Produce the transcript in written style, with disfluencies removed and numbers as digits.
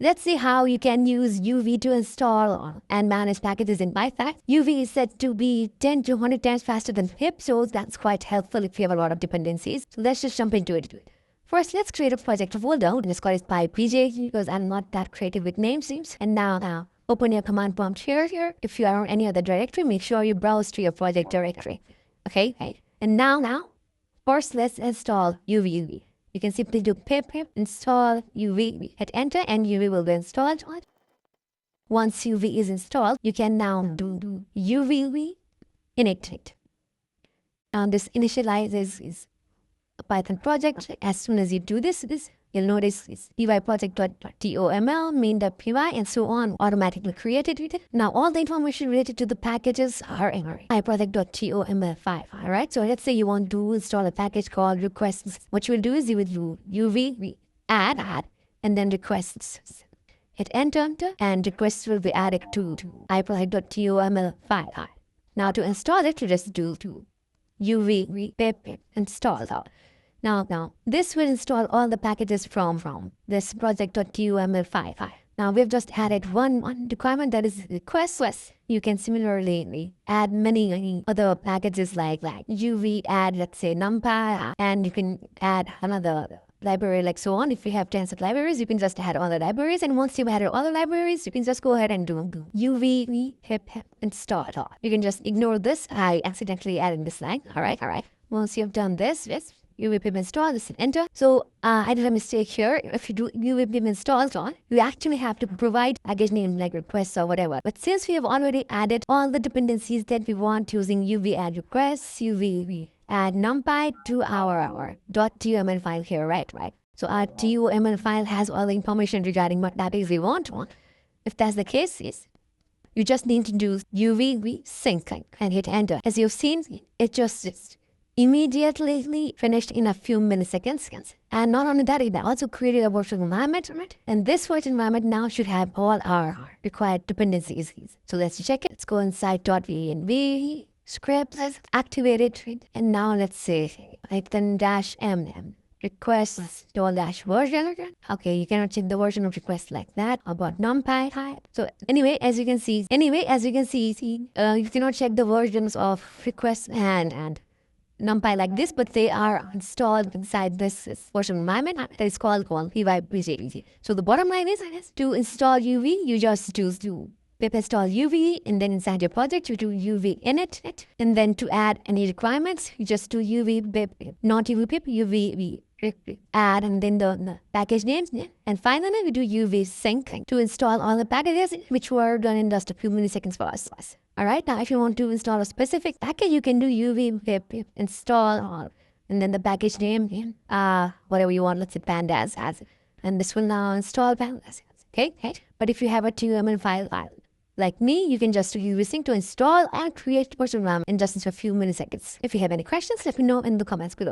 let's see how you can use UV to install and manage packages in Python. UV is said to be 10 to 100 times faster than pip, so that's quite helpful if you have a lot of dependencies. So let's just jump into it. First, let's create a project folder and it's called pip because I'm not that creative with names. And now open your command prompt here. If you are on any other directory, make sure you browse to your project directory. Okay. And now, first let's install UV. You can simply do pip install UV. Hit enter and UV will be installed. Once UV is installed, you can now do UV init. Now this initializes a Python project. As soon as you do this, you'll notice it's pyproject.toml, main.py, and so on automatically created with it. Now all the information related to the packages are in pyproject.toml file. Alright, so let's say you want to install a package called requests. What you will do is you will do UV add and then requests. Hit enter and requests will be added to pyproject.toml file. Now to install it, you just do UV pip install. Now, this will install all the packages from this project.toml file. Now, we've just added one requirement, that is requests. You can similarly add many other packages like UV add, let's say, numpy, and you can add another library like so on. If you have tens of libraries, you can just add all the libraries. And once you've added all the libraries, you can just go ahead and do UV pip install. You can just ignore this. I accidentally added this line. All right. Once you've done this, UV pip install, this and enter. So I did a mistake here. If you do UV pip install, you actually have to provide package name like requests or whatever. But since we have already added all the dependencies that we want using UV add requests, UV add numpy to our .toml file here, right? So our toml file has all the information regarding what package we want. If that's the case, you just need to do UV sync and hit enter. As you've seen, it just immediately finished in a few milliseconds. And not only that, it also created a virtual environment. And this virtual environment now should have all our required dependencies. So let's check it. Let's go inside .env script, let's activate it. And now let's say Python -m requests -version. Okay, you cannot check the version of request like that about numpy. So anyway, as you can see, you cannot check the versions of requests and numpy like this, but they are installed inside this version environment that is called pip. So the bottom line is to install UV, you just do pip install UV, and then inside your project you do UV init, and then to add any requirements you just do UV pip, not UV pip, UV add, and then the package names, and finally we do UV sync to install all the packages which were done in just a few milliseconds for us. Alright, now if you want to install a specific package, you can do UV pip install all, and then the package name, whatever you want, let's say pandas as it, and this will now install pandas. Okay, but if you have a TML file like me, you can just do UV sync to install and create virtual environment in just a few milliseconds. If you have any questions, let me know in the comments below.